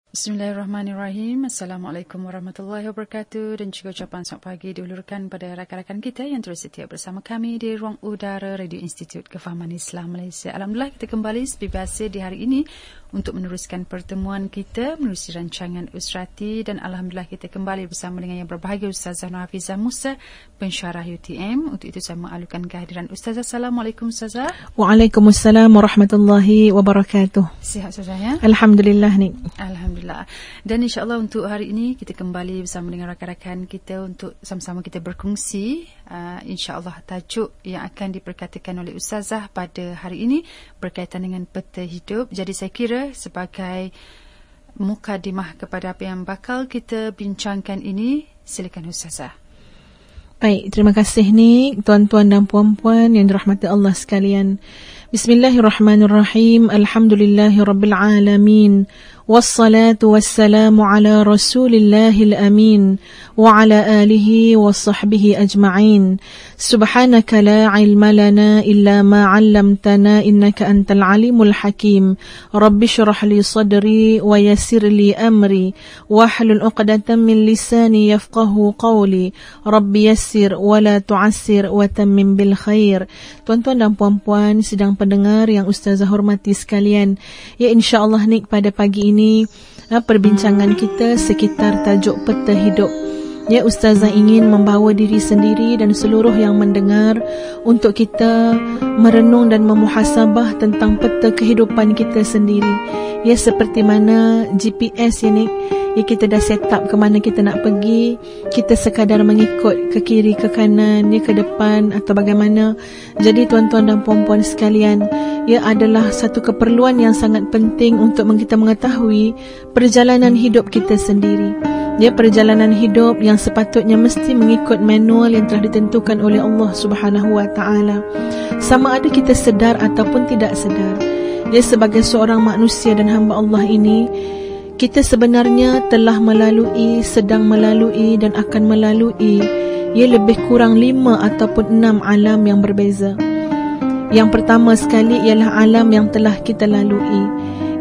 Bismillahirrahmanirrahim. Assalamualaikum warahmatullahi wabarakatuh, dan juga ucapan selamat pagi diulurkan pada rakan-rakan kita yang terus setia bersama kami di ruang udara Radio Institut Kefahaman Islam Malaysia. Alhamdulillah, kita kembali seperti biasa di hari ini untuk meneruskan pertemuan kita menerusi rancangan Usrati, dan alhamdulillah kita kembali bersama dengan yang berbahagia Ustazah Nur Hafizah Musa, pensyarah UTM. Untuk itu saya mengalukan kehadiran Ustazah. Assalamualaikum Ustazah. Waalaikumsalam warahmatullahi wabarakatuh. Sihat Ustazah ya? Alhamdulillah ni. Alhamdulillah. Dan insyaAllah untuk hari ini kita kembali bersama dengan rakan-rakan kita untuk sama-sama kita berkongsi insyaAllah tajuk yang akan diperkatakan oleh Ustazah pada hari ini berkaitan dengan peta hidup. Jadi saya kira sebagai mukadimah kepada apa yang bakal kita bincangkan ini, silakan Ustazah. Baik, terima kasih ni tuan-tuan dan puan-puan yang dirahmati Allah sekalian. Bismillahirrahmanirrahim. Alhamdulillahirabbil alamin. Wassalatu wassalamu ala Rasulillahil amin wa ala alihi wa sahbihi ajma'in. Subhanaka la ilma lana illa ma 'allamtana innaka antal alimul hakim. Rabbi shrah li sadri wa yassir li amri wahlul 'uqdatam min lisani yafqahu qawli. Rabbi yassir wa la tu'assir wa tammim bil khair. Tuan-tuan dan puan-puan sedang pendengar yang Ustazah hormati sekalian, ya insya-Allah ni pada pagi ini perbincangan kita sekitar tajuk peta hidup. Ya, Ustazah ingin membawa diri sendiri dan seluruh yang mendengar untuk kita merenung dan memuhasabah tentang peta kehidupan kita sendiri. Ya, seperti mana GPS ini, ya kita dah set up ke mana kita nak pergi, kita sekadar mengikut ke kiri, ke kanan, ya ke depan atau bagaimana. Jadi tuan-tuan dan puan-puan sekalian, ia adalah satu keperluan yang sangat penting untuk kita mengetahui perjalanan hidup kita sendiri. Ya, perjalanan hidup yang sepatutnya mesti mengikut manual yang telah ditentukan oleh Allah Subhanahu wa taala. Sama ada kita sedar ataupun tidak sedar. Ya, sebagai seorang manusia dan hamba Allah ini, kita sebenarnya telah melalui, sedang melalui dan akan melalui lebih kurang 5 ataupun 6 alam yang berbeza. Yang pertama sekali ialah alam yang telah kita lalui.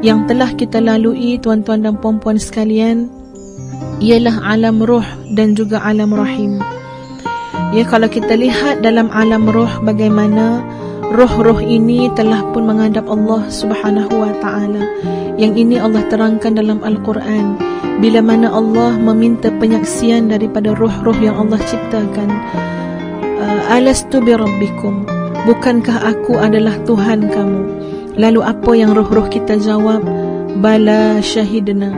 Yang telah kita lalui, tuan-tuan dan puan-puan sekalian, ialah alam roh dan juga alam rahim. Ya, kalau kita lihat dalam alam roh, bagaimana roh-roh ini telah pun menghadap Allah Subhanahu wa taala. Yang ini Allah terangkan dalam Al-Quran, bila mana Allah meminta penyaksian daripada roh-roh yang Allah ciptakan. Alastu bi rabbikum, bukankah aku adalah Tuhan kamu? Lalu apa yang roh-roh kita jawab? Bala syahidna,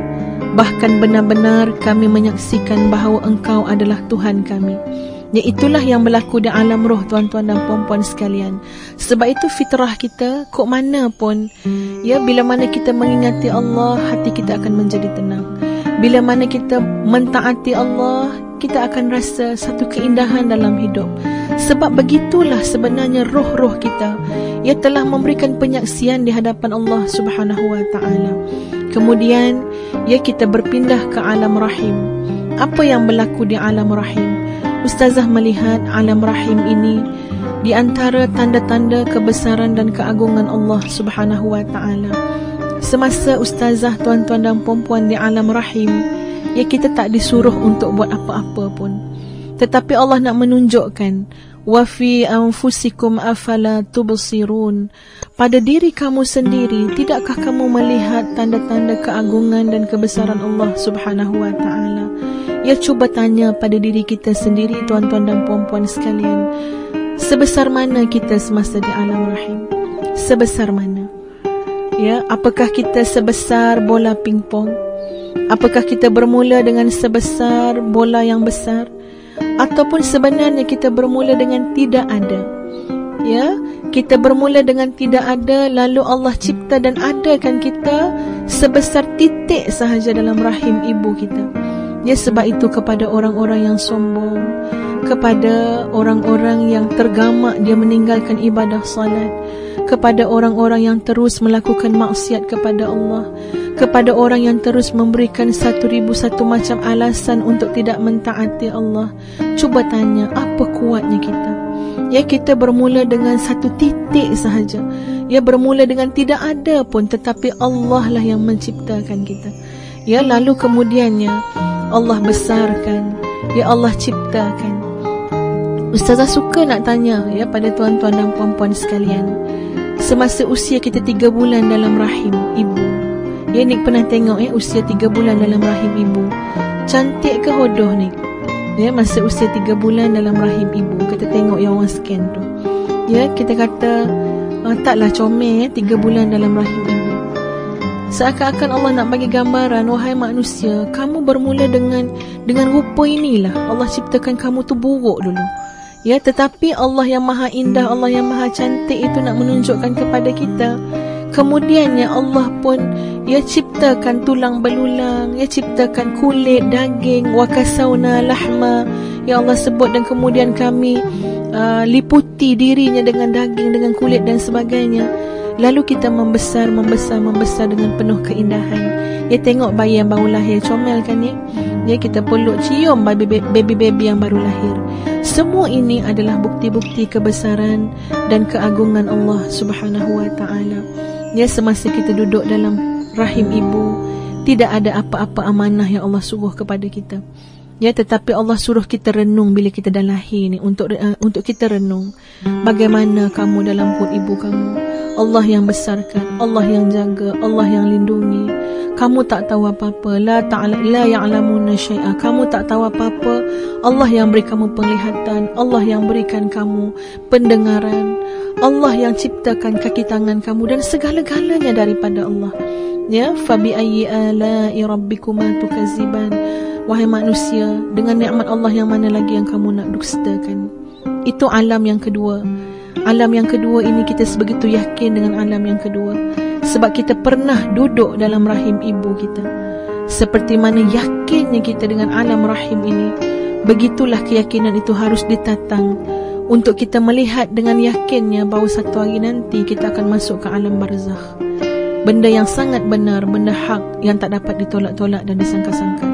bahkan benar-benar kami menyaksikan bahawa engkau adalah Tuhan kami. Ya, itulah yang berlaku di alam roh, tuan-tuan dan puan-puan sekalian. Sebab itu fitrah kita, kok mana pun, ya, bila mana kita mengingati Allah, hati kita akan menjadi tenang. Bila mana kita mentaati Allah, kita akan rasa satu keindahan dalam hidup. Sebab begitulah sebenarnya roh-roh kita, ia telah memberikan penyaksian di hadapan Allah Subhanahu wa taala. Kemudian, ya, kita berpindah ke alam rahim. Apa yang berlaku di alam rahim? Ustazah melihat alam rahim ini di antara tanda-tanda kebesaran dan keagungan Allah Subhanahu wa taala. Semasa Ustazah, tuan-tuan dan puan-puan di alam rahim, ya kita tak disuruh untuk buat apa-apa pun. Tetapi Allah nak menunjukkan, wa fi anfusikum afala tubsirun, pada diri kamu sendiri tidakkah kamu melihat tanda-tanda keagungan dan kebesaran Allah Subhanahu wa taala? Ya, cuba tanya pada diri kita sendiri, tuan-tuan dan puan-puan sekalian, sebesar mana kita semasa di alam rahim? Sebesar mana? Ya, apakah kita sebesar bola pingpong? Apakah kita bermula dengan sebesar bola yang besar? Ataupun sebenarnya kita bermula dengan tidak ada? Ya, kita bermula dengan tidak ada, lalu Allah cipta dan adakan kita sebesar titik sahaja dalam rahim ibu kita. Ya, sebab itu kepada orang-orang yang sombong, kepada orang-orang yang tergamak dia meninggalkan ibadah salat, kepada orang-orang yang terus melakukan maksiat kepada Allah, kepada orang yang terus memberikan 1001 macam alasan untuk tidak mentaati Allah, cuba tanya, apa kuatnya kita? Ya, kita bermula dengan satu titik sahaja. Ya, bermula dengan tidak ada pun, tetapi Allah lah yang menciptakan kita. Ya, lalu kemudiannya Allah besarkan, ya Allah ciptakan. Ustazah suka nak tanya ya pada tuan-tuan dan puan-puan sekalian, semasa usia kita 3 bulan dalam rahim ibu, ya Nik pernah tengok ya usia 3 bulan dalam rahim ibu, cantik ke hodoh Nik? Ya, masa usia 3 bulan dalam rahim ibu, kita tengok yang orang scan tu, ya kita kata taklah comel ya 3 bulan dalam rahim ibu. Seakan-akan Allah nak bagi gambaran, wahai manusia, kamu bermula dengan rupa inilah. Allah ciptakan kamu tu buruk dulu. Ya, tetapi Allah yang maha indah, Allah yang maha cantik itu nak menunjukkan kepada kita. Kemudiannya Allah pun ya ciptakan tulang belulang, ya ciptakan kulit, daging, wa kasawna lahma. Ya Allah sebut, dan kemudian kami liputi dirinya dengan daging, dengan kulit dan sebagainya. Lalu kita membesar dengan penuh keindahan. Ya, tengok bayi yang baru lahir, comel kan ya? Ya, kita peluk, cium baby yang baru lahir. Semua ini adalah bukti-bukti kebesaran dan keagungan Allah Subhanahu wa taala. Ya, semasa kita duduk dalam rahim ibu, tidak ada apa-apa amanah yang Allah suruh kepada kita. Ya, tetapi Allah suruh kita renung bila kita dah lahir ni, untuk kita renung bagaimana kamu dalam perut ibu kamu. Allah yang besarkan, Allah yang jaga, Allah yang lindungi. Kamu tak tahu apa-apa, la ya'lamuna syai'a. Kamu tak tahu apa-apa. Allah yang beri kamu penglihatan, Allah yang berikan kamu pendengaran, Allah yang ciptakan kaki tangan kamu, dan segala-galanya daripada Allah. Ya, fa bi ayyi ala'i rabbikuma tukaziban. Wahai manusia, dengan nikmat Allah yang mana lagi yang kamu nak dustakan? Itu alam yang kedua. Alam yang kedua ini kita sebegitu yakin dengan alam yang kedua, sebab kita pernah duduk dalam rahim ibu kita. Seperti mana yakinnya kita dengan alam rahim ini, begitulah keyakinan itu harus ditatang untuk kita melihat dengan yakinnya bahawa satu hari nanti kita akan masuk ke alam barzakh. Benda yang sangat benar, benda hak yang tak dapat ditolak-tolak dan disangka-sangka.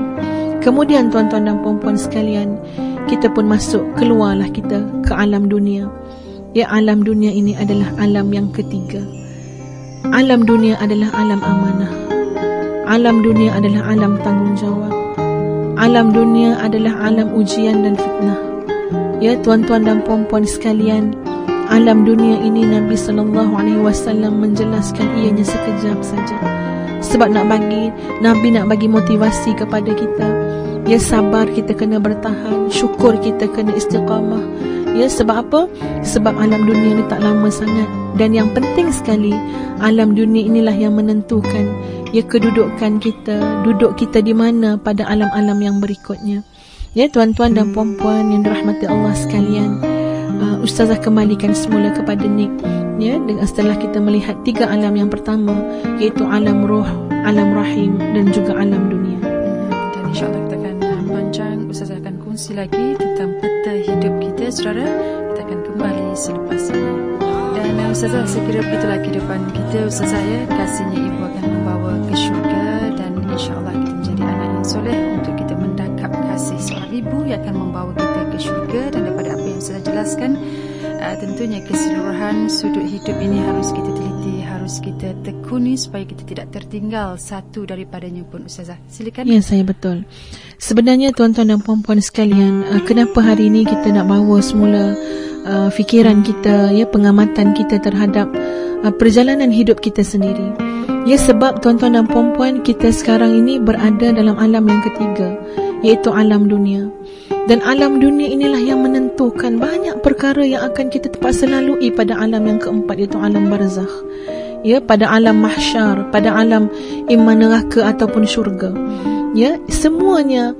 Kemudian tuan-tuan dan puan-puan sekalian, kita pun keluarlah kita ke alam dunia. Ya, alam dunia ini adalah alam yang ketiga. Alam dunia adalah alam amanah. Alam dunia adalah alam tanggungjawab. Alam dunia adalah alam ujian dan fitnah. Ya, tuan-tuan dan puan-puan sekalian, alam dunia ini Nabi SAW menjelaskan ianya sekejap saja. Sebab Nabi nak bagi motivasi kepada kita. Ya, sabar kita kena bertahan, syukur kita kena istiqamah. Ya, sebab apa? Sebab alam dunia ni tak lama sangat. Dan yang penting sekali, alam dunia inilah yang menentukan ya kedudukan kita, duduk kita di mana pada alam-alam yang berikutnya. Ya, tuan-tuan dan puan-puan yang dirahmati Allah sekalian, Ustazah kembalikan semula kepada Nik. Ya, setelah kita melihat 3 alam yang pertama, iaitu alam roh, alam rahim dan juga alam dunia. Dan insyaAllah kita akan panjang, Ustazah akan kongsi lagi tentang peta hidup kita, saudara. Kita akan kembali selepas ini. Dan Ustazah, saya kira begitulah kehidupan kita, Ustazah ya. Kasihnya ibu akan membawa ke syurga, dan insyaAllah kita menjadi anak yang soleh untuk kita mendakap kasih seorang ibu yang akan membawa kita ke syurga. Dan daripada apa yang Ustazah jelaskan, tentunya keseluruhan sudut hidup ini harus kita teliti, harus kita tekuni supaya kita tidak tertinggal satu daripadanya pun. Ustazah, silakan. Ya, saya betul. Sebenarnya tuan-tuan dan puan-puan sekalian, kenapa hari ini kita nak bawa semula fikiran kita, ya, pengamatan kita terhadap perjalanan hidup kita sendiri. Ya, sebab tuan-tuan dan puan-puan, kita sekarang ini berada dalam alam yang ketiga, iaitu alam dunia. Dan alam dunia inilah yang menentukan banyak perkara yang akan kita terpaksa lalui pada alam yang keempat, iaitu alam barzakh. Ya, pada alam mahsyar, pada alam imma neraka ataupun syurga. Ya, semuanya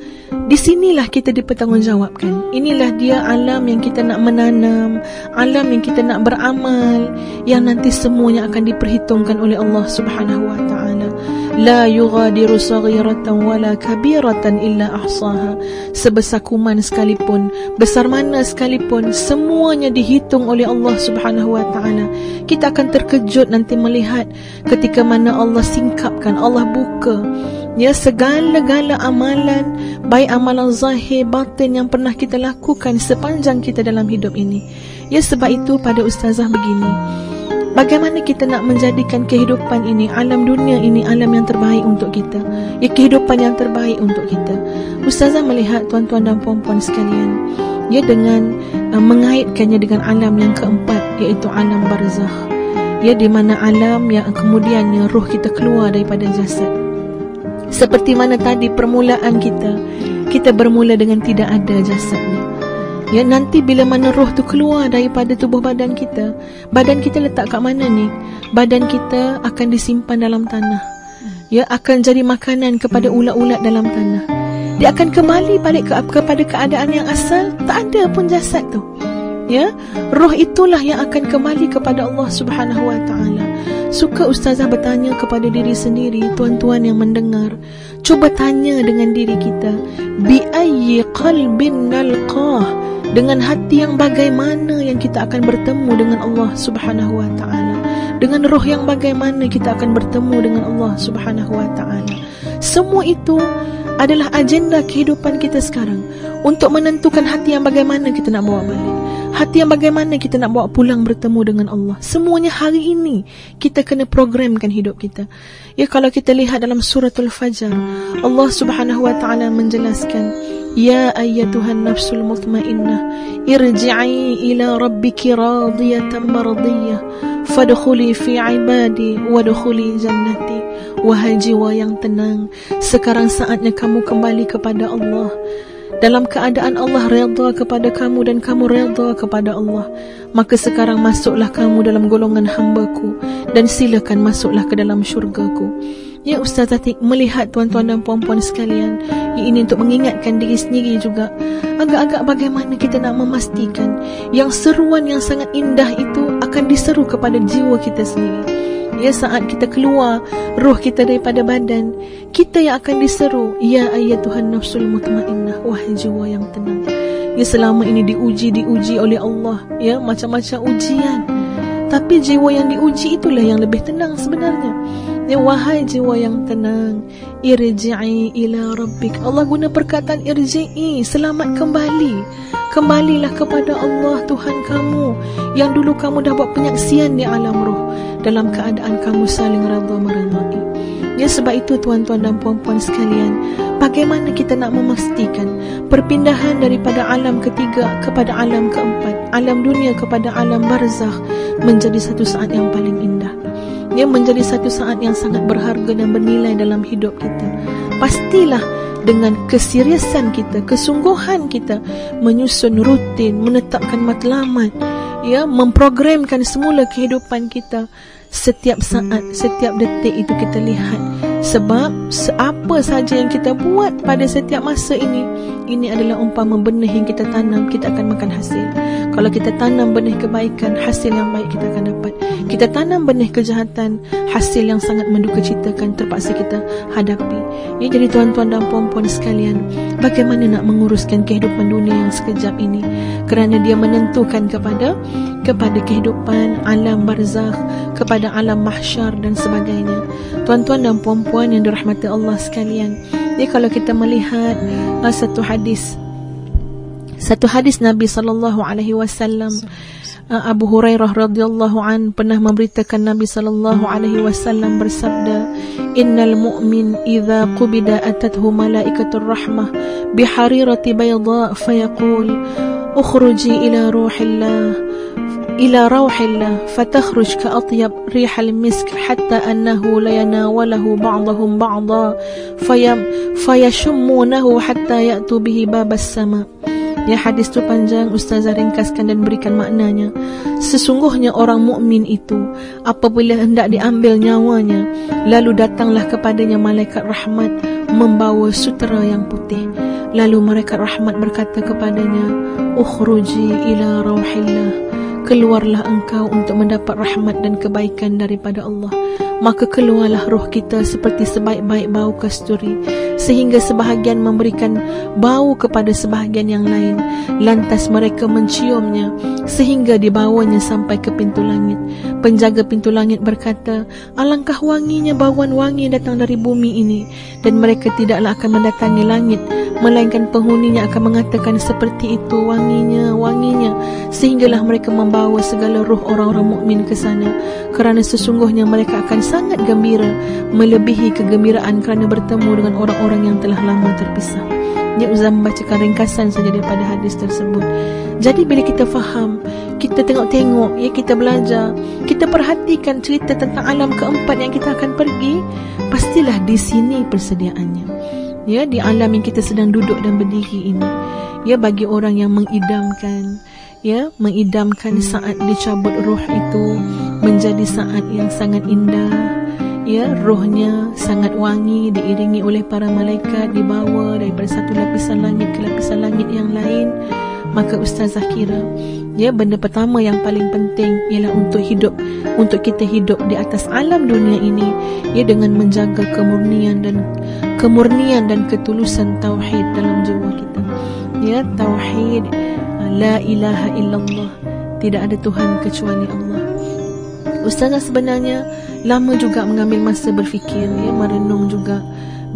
di sinilah kita dipertanggungjawabkan. Inilah dia alam yang kita nak menanam, alam yang kita nak beramal, yang nanti semuanya akan diperhitungkan oleh Allah Subhanahu wa taala. La yughadiru saghiratan wala kabiratan illa ahsaha. Sebesar kuman sekalipun, besar mana sekalipun, semuanya dihitung oleh Allah Subhanahu wa taala. Kita akan terkejut nanti melihat ketika mana Allah singkapkan, Allah buka ya segala-gala amalan, baik amalan zahir, batin yang pernah kita lakukan sepanjang kita dalam hidup ini. Ya, sebab itu pada Ustazah begini, Bagaimana kita nak menjadikan kehidupan ini, alam dunia ini, alam yang terbaik untuk kita, ya, kehidupan yang terbaik untuk kita. Ustazah melihat tuan-tuan dan puan-puan sekalian, ya, dengan mengaitkannya dengan alam yang keempat, iaitu alam barzakh, ya, di mana alam yang kemudiannya roh kita keluar daripada jasad. Seperti mana tadi permulaan kita bermula dengan tidak ada jasadnya. Ya, nanti bila mana roh tu keluar daripada tubuh badan kita letak kat mana ni? Badan kita akan disimpan dalam tanah. Ya, akan jadi makanan kepada ulat-ulat dalam tanah. Dia akan kembali balik kepada keadaan yang asal, tak ada pun jasad tu. Ya, roh itulah yang akan kembali kepada Allah Subhanahu wa taala. Suka ustazah bertanya kepada diri sendiri, tuan-tuan yang mendengar, cuba tanya dengan diri kita, bi ayyi qalbin nalqah, dengan hati yang bagaimana yang kita akan bertemu dengan Allah Subhanahu wa taala, dengan roh yang bagaimana kita akan bertemu dengan Allah Subhanahu wa taala. Semua itu adalah agenda kehidupan kita sekarang, untuk menentukan hati yang bagaimana kita nak bawa balik, hati yang bagaimana kita nak bawa pulang bertemu dengan Allah. Semuanya hari ini kita kena programkan hidup kita. Ya, kalau kita lihat dalam suratul Fajar, Allah Subhanahu wa taala menjelaskan, ya ayyatuhan nafsul mutmainnah irji'i ila rabbiki radiyatan mardiyah fadkhuli fi ibadi wadkhuli jannati. Wahai jiwa yang tenang, sekarang saatnya kamu kembali kepada Allah, dalam keadaan Allah redha kepada kamu dan kamu redha kepada Allah. Maka sekarang masuklah kamu dalam golongan hamba-Ku dan silakan masuklah ke dalam syurga-Ku. Ya, Ustazah melihat tuan-tuan dan puan-puan sekalian, ini untuk mengingatkan diri sendiri juga, agak-agak bagaimana kita nak memastikan yang seruan yang sangat indah itu akan diseru kepada jiwa kita sendiri. Ya, saat kita keluar roh kita daripada badan, kita yang akan diseru, ya ayyatuhan nafsul mutmainnah, wahai jiwa yang tenang. Ya, selama ini diuji oleh Allah, ya, macam-macam ujian, tapi jiwa yang diuji itulah yang lebih tenang sebenarnya. Ya, wahai jiwa yang tenang, irji'i ila rabbik. Allah guna perkataan irji'i, selamat kembali. Kembalilah kepada Allah Tuhan kamu, yang dulu kamu dah buat penyaksian di alam roh, dalam keadaan kamu saling redha meredai. Ya, sebab itu tuan-tuan dan puan-puan sekalian, bagaimana kita nak memastikan perpindahan daripada alam ketiga kepada alam keempat, alam dunia kepada alam barzakh, menjadi satu saat yang paling indah. Ya, menjadi satu saat yang sangat berharga dan bernilai dalam hidup kita. Pastilah dengan keseriusan kita, kesungguhan kita menyusun rutin, menetapkan matlamat, ya, memprogramkan semula kehidupan kita. Setiap saat, setiap detik itu kita lihat, sebab apa saja yang kita buat pada setiap masa ini adalah umpama benih yang kita tanam, kita akan makan hasil. Kalau kita tanam benih kebaikan, hasil yang baik kita akan dapat. Kita tanam benih kejahatan, hasil yang sangat mendukacitakan terpaksa kita hadapi. Ya, jadi tuan-tuan dan puan-puan sekalian, bagaimana nak menguruskan kehidupan dunia yang sekejap ini, kerana dia menentukan kepada kehidupan alam barzakh, kepada alam mahsyar dan sebagainya. Tuan-tuan dan puan-puan yang dirahmati Allah sekalian, ya, kalau kita melihat satu hadis Nabi sallallahu alaihi wasallam, Abu Hurairah radhiyallahu an pernah memberitakan Nabi sallallahu alaihi wasallam bersabda, innal mu'min idza qubida atathu malaikatur rahmah biharirati bayda fayaqul ukhruji ila ruhillah fatakhruj ka'atyab rihal misk hatta annahu la yanawalahu ba'dahum ba'dha fayashummunahu hatta ya'tu bihi babas sama. Ya, hadis tu panjang, ustazah ringkaskan dan berikan maknanya. Sesungguhnya orang mukmin itu apabila hendak diambil nyawanya, lalu datanglah kepadanya malaikat rahmat membawa sutera yang putih. Lalu malaikat rahmat berkata kepadanya, ukhruji ila rauhillah, keluarlah engkau untuk mendapat rahmat dan kebaikan daripada Allah. Maka keluarlah roh kita seperti sebaik-baik bau kasturi, sehingga sebahagian memberikan bau kepada sebahagian yang lain. Lantas mereka menciumnya sehingga dibawanya sampai ke pintu langit. Penjaga pintu langit berkata, alangkah wanginya bauan wangi datang dari bumi ini, dan mereka tidaklah akan mendatangi langit, melainkan penghuninya akan mengatakan seperti itu, wanginya, wanginya, sehinggalah mereka membawa segala ruh orang-orang mukmin ke sana, kerana sesungguhnya mereka akan sangat gembira, melebihi kegembiraan kerana bertemu dengan orang-orang yang telah lama terpisah. Dia Uzam membacakan ringkasan saja daripada hadis tersebut. Jadi bila kita faham, kita tengok-tengok, ya, kita belajar, kita perhatikan cerita tentang alam keempat yang kita akan pergi, pastilah di sini persediaannya. Ya, di alam yang kita sedang duduk dan berdiri ini. Ya, bagi orang yang mengidamkan, ya, mengidamkan saat dicabut roh itu menjadi saat yang sangat indah. Ya, rohnya sangat wangi, diiringi oleh para malaikat, dibawa daripada satu lapisan langit ke lapisan langit yang lain. Maka Ustazah kira, ya, benda pertama yang paling penting ialah untuk kita hidup di atas alam dunia ini, ya, dengan menjaga kemurnian dan ketulusan tauhid dalam jiwa kita. Ya, tauhid, la ilaha illallah, tidak ada Tuhan kecuali Allah. Ustazah sebenarnya lama juga mengambil masa berfikir, ya, merenung juga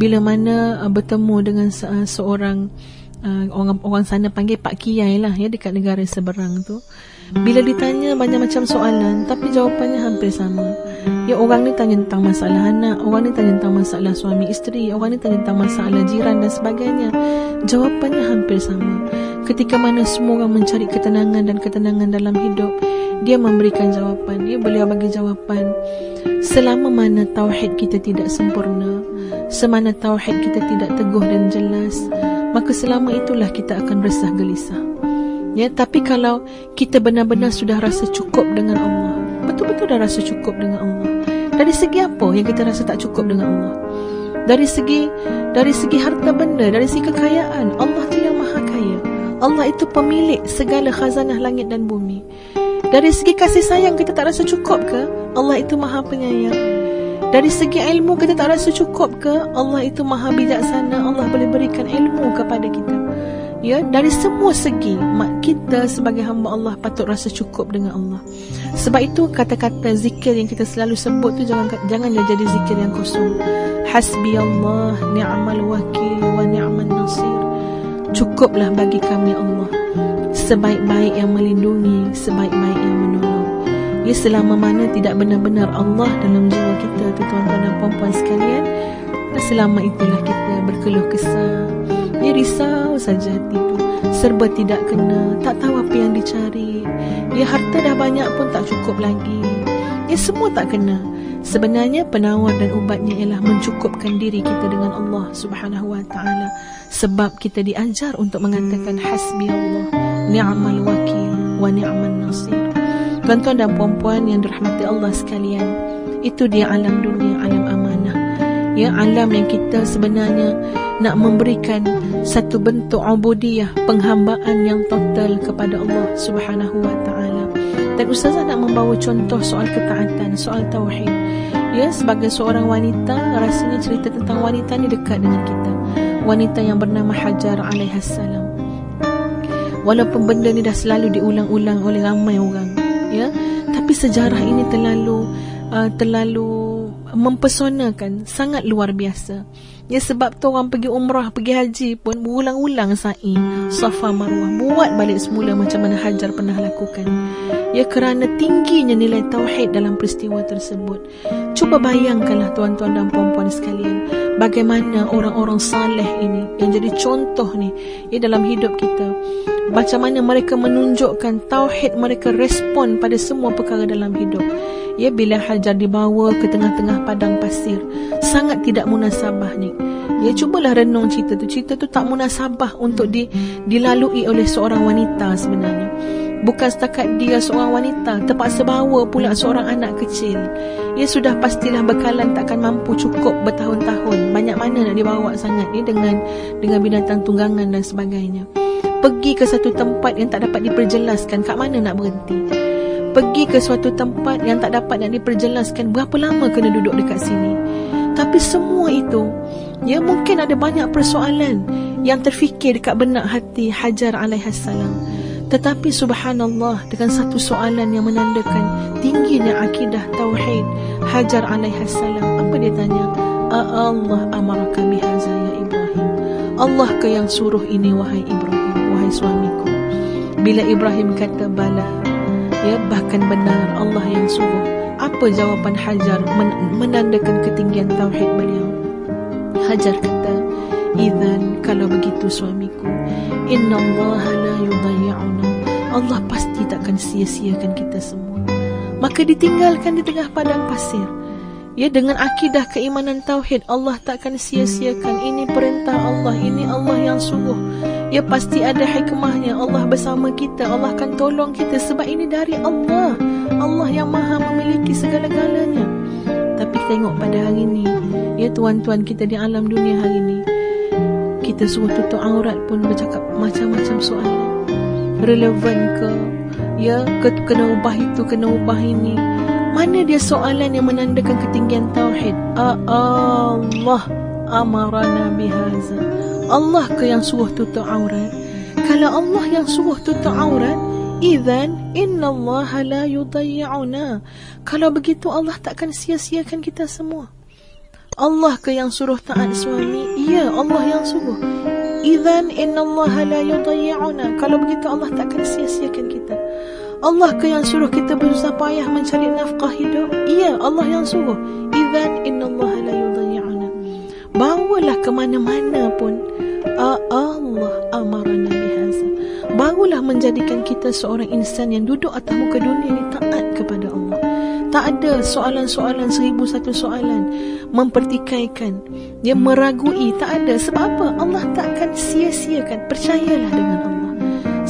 bila mana bertemu dengan seorang orang sana panggil Pak Kiai lah, ya, dekat negara seberang tu. Bila ditanya banyak macam soalan, tapi jawapannya hampir sama. Ya, orang ni tanya tentang masalah anak, orang ni tanya tentang masalah suami isteri, orang ni tanya tentang masalah jiran dan sebagainya. Jawapannya hampir sama. Ketika mana semua orang mencari ketenangan dan ketenangan dalam hidup, dia memberikan jawapan. Ya, beliau bagi jawapan, selama mana tauhid kita tidak sempurna, semana tauhid kita tidak teguh dan jelas, maka selama itulah kita akan resah gelisah. Ya, tapi kalau kita benar-benar sudah rasa cukup dengan Allah, betul-betul dah rasa cukup dengan Allah. Dari segi apa yang kita rasa tak cukup dengan Allah? Dari segi harta benda, dari segi kekayaan, Allah tu yang maha kaya. Allah itu pemilik segala khazanah langit dan bumi. Dari segi kasih sayang kita tak rasa cukup ke? Allah itu maha penyayang. Dari segi ilmu kita tak rasa cukup ke? Allah itu maha bijaksana, Allah boleh berikan ilmu kepada kita. Ya, dari semua segi kita sebagai hamba Allah patut rasa cukup dengan Allah. Sebab itu kata-kata zikir yang kita selalu sebut tu janganlah jadi zikir yang kosong. Hasbiyallah ni'mal wakil wa ni'man nasir. Cukuplah bagi kami Allah, sebaik-baik yang melindungi, sebaik-baik yang menolong. Ya, selama mana tidak benar-benar Allah dalam jiwa kita, tuan-tuan dan puan-puan sekalian, selama itulah kita berkeluh kesah, ya, risau saja hati itu, serba tidak kena, tak tahu apa yang dicari. Ya, harta dah banyak pun tak cukup lagi. Ya, semua tak kena. Sebenarnya penawar dan ubatnya ialah mencukupkan diri kita dengan Allah Subhanahu wa ta'ala. Sebab kita diajar untuk mengatakan hasbi Allah ni'mal wakil wa ni'man nasir. Tuan-tuan dan puan-puan yang dirahmati Allah sekalian, itu dia alam dunia, alam amanah. Ya, alam yang kita sebenarnya nak memberikan satu bentuk ubudiyah, penghambaan yang total kepada Allah Subhanahu wa ta'ala. Dan Ustazah nak membawa contoh soal ketaatan, soal tauhid. Ya, sebagai seorang wanita, rasanya cerita tentang wanita ni dekat dengan kita. Wanita yang bernama Hajar alaihassalam. Walaupun benda ni dah selalu diulang-ulang oleh ramai orang, ya, tapi sejarah ini terlalu mempesonakan, sangat luar biasa. Ya, sebab tu orang pergi umrah, pergi haji pun berulang-ulang sa'i Safa Marwah, buat balik semula macam mana Hajar pernah lakukan. Ya, kerana tingginya nilai tauhid dalam peristiwa tersebut. Cuba bayangkanlah tuan-tuan dan puan-puan sekalian, bagaimana orang-orang saleh ini yang jadi contoh ni, ya, dalam hidup kita. Macam mana mereka menunjukkan tauhid mereka, respon pada semua perkara dalam hidup. Ya, bila Hajar dibawa ke tengah-tengah padang pasir, sangat tidak munasabah ni. Ya, cubalah renung cerita tu. Cerita tu tak munasabah untuk dilalui oleh seorang wanita sebenarnya. Bukan setakat dia seorang wanita, terpaksa bawa pula seorang anak kecil. Ya, sudah pastilah bekalan takkan mampu cukup bertahun-tahun. Banyak mana nak dibawa sangat ni dengan binatang tunggangan dan sebagainya. Pergi ke satu tempat yang tak dapat diperjelaskan kat mana nak berhenti. Pergi ke suatu tempat yang tak dapat nak diperjelaskan berapa lama kena duduk dekat sini. Tapi semua itu, ya, mungkin ada banyak persoalan yang terfikir dekat benak hati Hajar alaihassalam. Tetapi subhanallah, dengan satu soalan yang menandakan tingginya akidah tauhid Hajar alaihissalam, apa dia tanya? Allah amaraka bihaza ya Ibrahim, Allah ke yang suruh ini wahai Ibrahim, wahai suamiku? Bila Ibrahim kata bala, ya bahkan benar Allah yang suruh, apa jawapan Hajar menandakan ketinggian tauhid beliau? Hajar kata, idzan, kalau begitu suamiku, innallaha la yudayyi'una, Allah pasti takkan sia-siakan kita semua. Maka ditinggalkan di tengah padang pasir. Ya, dengan akidah keimanan tauhid, Allah takkan sia-siakan. Ini perintah Allah, ini Allah yang suruh. Ya, pasti ada hikmahnya. Allah bersama kita, Allah akan tolong kita sebab ini dari Allah. Allah yang maha memiliki segala-galanya. Tapi tengok pada hari ini, ya tuan-tuan kita di alam dunia hari ini, kita suruh tutup aurat pun bercakap macam-macam soalan. Relevan ke? Ya, kena ubah itu, kena ubah ini. Mana dia soalan yang menandakan ketinggian tauhid? Allah amarana bihaza, Allah ke yang suruh tutup aurat? Kalau Allah yang suruh tutup aurat, idzan innallaha la yudayyi'una, kalau begitu Allah takkan sia-siakan kita semua. Allah ke yang suruh taat suami? Ya, Allah yang suruh. Idzan innallaha la yudayyi'una, kalau begitu Allah takkan sia-siakan kita. Allah ke yang suruh kita berusaha payah mencari nafkah hidup? Ya, Allah yang suruh. Idzan innallaha la yudayyi'una. Bawalah ke mana-mana pun Allah amarana bihaza. Barulah menjadikan kita seorang insan yang duduk atas muka dunia ini taat kepada Allah. Tak ada soalan-soalan 1001 soalan, mempertikaikan, dia meragui, tak ada. Sebab apa? Allah takkan sia-siakan. Percayalah dengan Allah.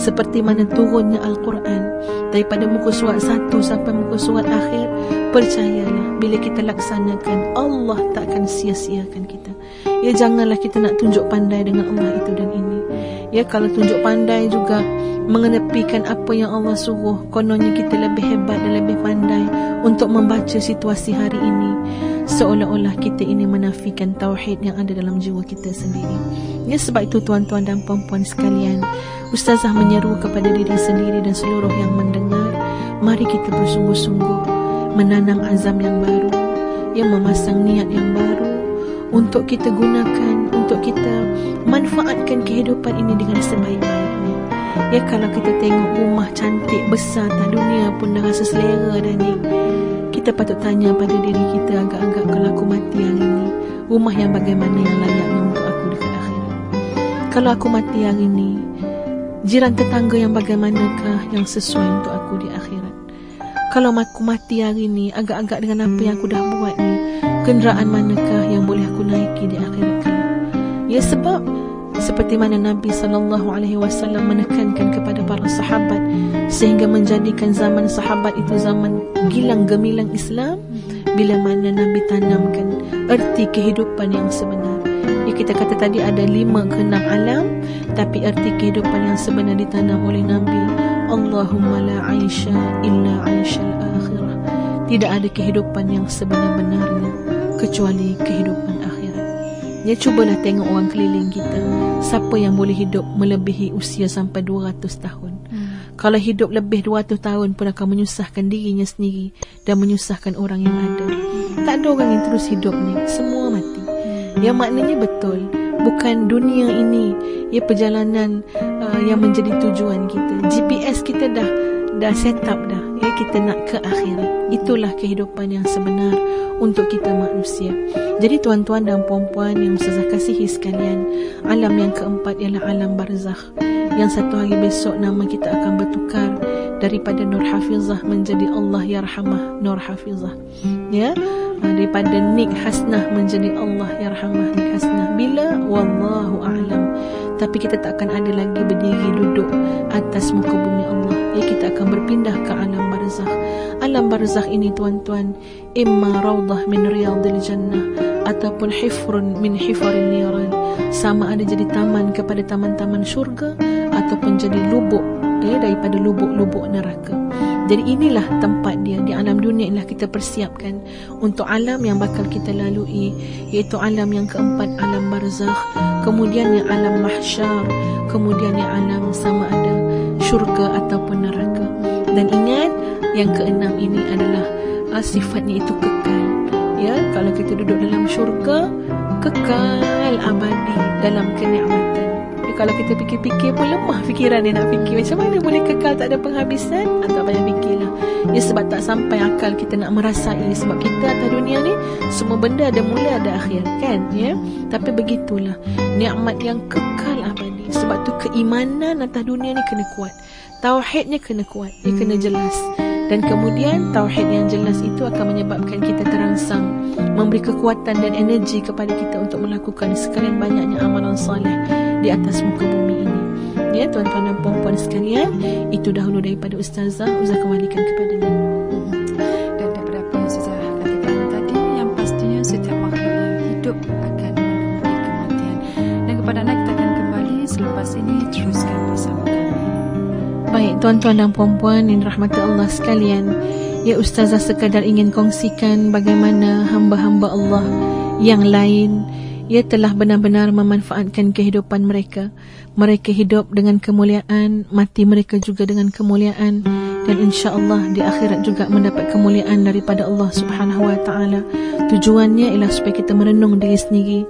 Seperti mana turunnya Al-Quran daripada muka surat 1 sampai muka surat akhir, percayalah bila kita laksanakan, Allah takkan sia-siakan kita. Ya, janganlah kita nak tunjuk pandai dengan Allah itu dan ini. Ya, kalau tunjuk pandai juga mengenepikan apa yang Allah suruh, kononnya kita lebih hebat dan lebih pandai untuk membaca situasi hari ini, seolah-olah kita ini menafikan tauhid yang ada dalam jiwa kita sendiri. Ya, sebab itu tuan-tuan dan puan-puan sekalian, Ustazah menyeru kepada diri sendiri dan seluruh yang mendengar, mari kita bersungguh-sungguh menanam azam yang baru, yang memasang niat yang baru untuk kita gunakan, untuk kita manfaatkan kehidupan ini dengan sebaik-baiknya. Ya, kalau kita tengok rumah cantik besar tak dunia pun dah rasa selera dah ni, kita patut tanya pada diri kita, agak-agak kalau aku mati hari ni, rumah yang bagaimana yang layaknya untuk aku dekat akhirat? Kalau aku mati hari ni, jiran tetangga yang bagaimanakah yang sesuai untuk aku di akhirat? Kalau aku mati hari ni, agak-agak dengan apa yang aku dah buat ni, kenderaan manakah yang boleh aku naiki di akhirat kelak? Ya, sebab seperti mana Nabi SAW menekankan kepada para sahabat sehingga menjadikan zaman sahabat itu zaman gilang gemilang Islam, bila mana Nabi tanamkan erti kehidupan yang sebenar. Ya, kita kata tadi ada 5 ke 6 alam, tapi erti kehidupan yang sebenar ditanam oleh Nabi. Allahumma la aisha illa aishal akhirah. Tidak ada kehidupan yang sebenar-benarnya kecuali kehidupan akhirat. Ya, cubalah tengok orang keliling kita, siapa yang boleh hidup melebihi usia sampai 200 tahun. Kalau hidup lebih 200 tahun pun akan menyusahkan dirinya sendiri dan menyusahkan orang yang ada. Tak ada orang yang terus hidup ni, semua mati. Yang maknanya betul, bukan dunia ini ya perjalanan yang menjadi tujuan kita. GPS kita dah set up dah, ya, kita nak ke akhirat. Itulah kehidupan yang sebenar untuk kita manusia. Jadi tuan-tuan dan puan-puan yang Ustazah kasihi sekalian, alam yang keempat ialah alam barzakh, yang satu hari besok nama kita akan bertukar daripada Nur Hafizah menjadi Allah Yarhamah Nur Hafizah. Ya, daripada Nik Hasnah menjadi Allah Yarhamah Nik Hasnah. Bila? Wallahu a'lam. Tapi kita tak akan ada lagi berdiri duduk atas muka bumi Allah. Ya, kita akan berpindah ke alam barzakh. Alam barzakh ini tuan-tuan, imma rawdah min riyadil jannah ataupun hifrun min hifaril niran. Sama ada jadi taman kepada taman-taman syurga ataupun jadi lubuk daripada lubuk-lubuk neraka. Jadi inilah tempat dia. Di alam dunia inilah kita persiapkan untuk alam yang bakal kita lalui, iaitu alam yang keempat, alam barzakh. Kemudian yang alam mahsyar, kemudian yang alam sama ada syurga ataupun neraka. Dan ingat, yang keenam ini adalah sifatnya itu kekal. Ya, kalau kita duduk dalam syurga, kekal abadi dalam kenikmatan. Ya, kalau kita fikir-fikir pun lemah fikiran dia nak fikir macam mana boleh kekal tak ada penghabisan. Tak payah fikirlah. Ya, sebab tak sampai akal kita nak merasai. Sebab kita atas dunia ni semua benda ada mula ada akhir, kan? Ya, tapi begitulah nikmat yang kekal abadi. Sebab tu keimanan atas dunia ni kena kuat, tauhidnya kena kuat, dia kena jelas. Dan kemudian tauhid yang jelas itu akan menyebabkan kita terangsang, memberi kekuatan dan energi kepada kita untuk melakukan sekalian banyaknya amalan soleh di atas muka bumi ini. Ya, tuan-tuan dan puan-puan sekalian, itu dahulu daripada Ustazah. Ustazah kembalikan kepada Anda. Dan daripada apa yang Ustazah katakan tadi, yang pastinya setiap makhluk yang hidup akan menunggu kematian. Dan kepada anda kita akan kembali selepas ini. Teruskan bersama kami. Baik, tuan-tuan dan puan-puan yang dirahmati Allah sekalian, ya, Ustazah sekadar ingin kongsikan bagaimana hamba-hamba Allah yang lain, ia telah benar-benar memanfaatkan kehidupan mereka. Mereka hidup dengan kemuliaan, mati mereka juga dengan kemuliaan, dan insya-Allah di akhirat juga mendapat kemuliaan daripada Allah Subhanahu wa taala. Tujuannya ialah supaya kita merenung diri sendiri.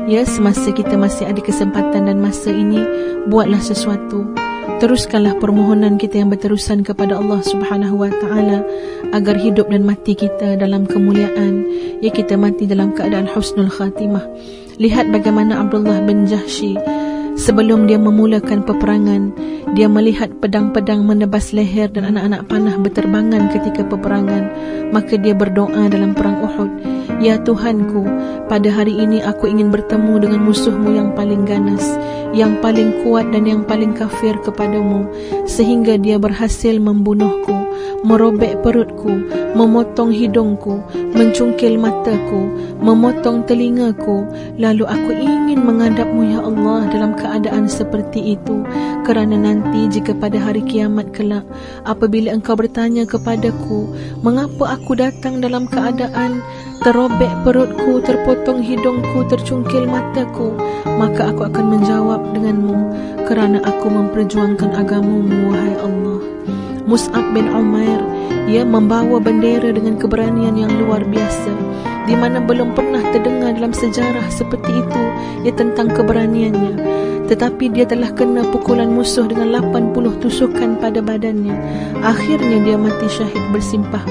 Ya, semasa kita masih ada kesempatan dan masa ini, buatlah sesuatu. Teruskanlah permohonan kita yang berterusan kepada Allah Subhanahu wa taala agar hidup dan mati kita dalam kemuliaan. Ya, kita mati dalam keadaan husnul khatimah. Lihat bagaimana Abdullah bin Jahsy, sebelum dia memulakan peperangan, dia melihat pedang-pedang menebas leher dan anak-anak panah berterbangan ketika peperangan. Maka dia berdoa dalam perang Uhud, "Ya Tuhanku, pada hari ini aku ingin bertemu dengan musuhmu yang paling ganas, yang paling kuat dan yang paling kafir kepadamu, sehingga dia berhasil membunuhku, merobek perutku, memotong hidungku, mencungkil mataku, memotong telingaku. Lalu aku ingin menghadapmu ya Allah dalam keadaan seperti itu, kerana nanti jika pada hari kiamat kelak, apabila engkau bertanya kepadaku, mengapa aku datang dalam keadaan terobek perutku, terpotong hidungku, tercungkil mataku, maka aku akan menjawab denganmu, kerana aku memperjuangkan agamamu, wahai Allah." Mus'ab bin Umair, ia membawa bendera dengan keberanian yang luar biasa, di mana belum pernah terdengar dalam sejarah seperti itu, ia tentang keberaniannya. Tetapi dia telah kena pukulan musuh dengan 80 tusukan pada badannya. Akhirnya dia mati syahid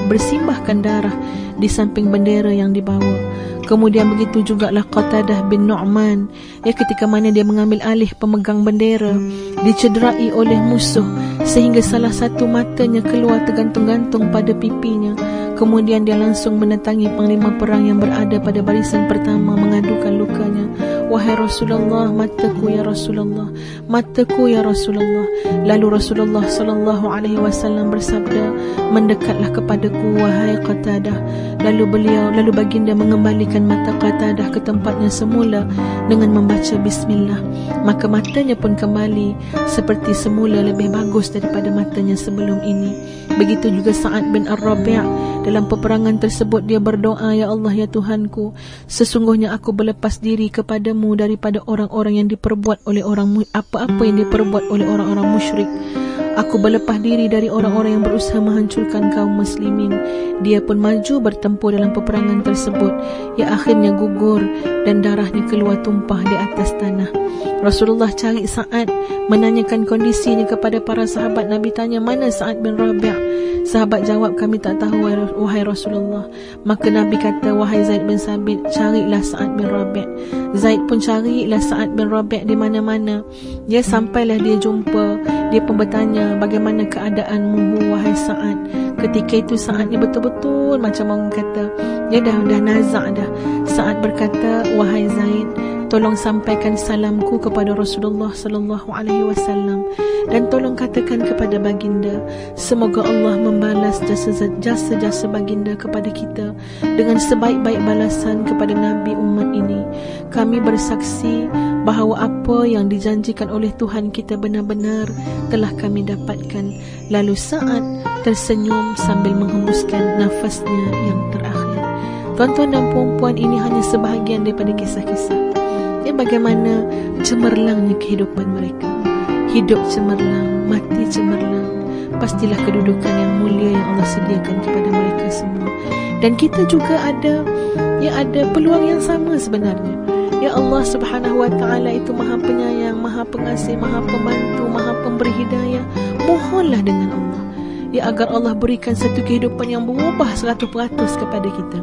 bersimbahkan darah di samping bendera yang dibawa. Kemudian begitu jugalah Qatadah bin Nu'man, ya, ketika mana dia mengambil alih pemegang bendera, dicederai oleh musuh sehingga salah satu matanya keluar tergantung-gantung pada pipinya. Kemudian dia langsung mendatangi panglima perang yang berada pada barisan pertama mengadukan lukanya. "Wahai Rasulullah, mataku ya Rasulullah, mataku ya Rasulullah." Lalu Rasulullah sallallahu alaihi wasallam bersabda, "Mendekatlah kepadaku wahai Qatadah." Lalu baginda mengembalikan mata Qatadah ke tempatnya semula dengan membaca bismillah. Maka matanya pun kembali seperti semula, lebih bagus daripada matanya sebelum ini. Begitu juga Sa'ad bin Ar-Rabi', dalam peperangan tersebut dia berdoa, "Ya Allah, ya Tuhanku, sesungguhnya aku berlepas diri kepadamu daripada orang-orang yang diperbuat oleh apa-apa yang diperbuat oleh orang-orang musyrik. Aku berlepas diri dari orang-orang yang berusaha menghancurkan kaum muslimin." Dia pun maju bertempur dalam peperangan tersebut, yang akhirnya gugur dan darahnya keluar tumpah di atas tanah. Rasulullah cari Sa'ad, menanyakan kondisinya kepada para sahabat. Nabi tanya, "Mana Sa'ad bin Rabi'?" Sahabat jawab, "Kami tak tahu wahai Rasulullah." Maka Nabi kata, "Wahai Zaid bin Sabit, carilah Sa'ad bin Rabi'." Zaid pun carilah Sa'ad bin Rabi' di mana-mana. Dia sampailah dia jumpa. Dia pun bertanya, "Bagaimana keadaanmu wahai Sa'ad?" Ketika itu Sa'ad ni betul-betul macam orang kata, dia dah nazak dah. Sa'ad berkata, "Wahai Zaid, tolong sampaikan salamku kepada Rasulullah sallallahu alaihi wasallam, dan tolong katakan kepada baginda, semoga Allah membalas jasa-jasa baginda kepada kita dengan sebaik-baik balasan kepada Nabi umat ini. Kami bersaksi bahawa apa yang dijanjikan oleh Tuhan kita benar-benar telah kami dapatkan." Lalu Sa'ad tersenyum sambil menghembuskan nafasnya yang terakhir. Tuan-tuan dan puan-puan, ini hanya sebahagian daripada kisah-kisah. Ya, bagaimana cemerlangnya kehidupan mereka. hidup cemerlang, mati cemerlang, pastilah kedudukan yang mulia yang Allah sediakan kepada mereka semua. Dan kita juga ada peluang yang sama sebenarnya. Ya Allah Subhanahu wa ta'ala itu Maha Penyayang, Maha Pengasih, Maha Pembantu, Maha Pemberi Hidayah. Mohonlah dengan Allah, ya, agar Allah berikan satu kehidupan yang berubah 100% kepada kita.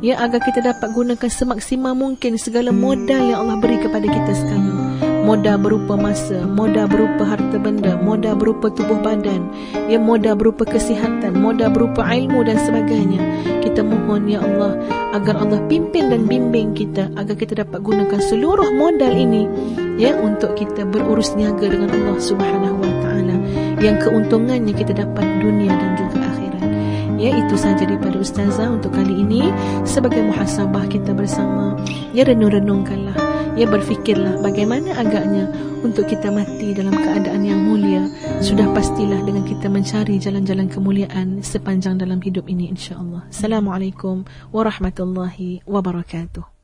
Ya, agar kita dapat gunakan semaksimal mungkin segala modal yang Allah beri kepada kita sekarang. Modal berupa masa, modal berupa harta benda, modal berupa tubuh badan, ya, modal berupa kesihatan, modal berupa ilmu dan sebagainya. Kita mohon ya Allah agar Allah pimpin dan bimbing kita, agar kita dapat gunakan seluruh modal ini, ya, untuk kita berurus niaga dengan Allah Subhanahu wa ta'ala, yang keuntungannya kita dapat dunia dan juga akhirat. Ya, itu sahaja daripada Ustazah untuk kali ini. Sebagai muhasabah kita bersama, ya, renung-renungkanlah, ya, berfikirlah bagaimana agaknya untuk kita mati dalam keadaan yang mulia. Sudah pastilah dengan kita mencari jalan-jalan kemuliaan sepanjang dalam hidup ini, insya-Allah. Assalamualaikum warahmatullahi wabarakatuh.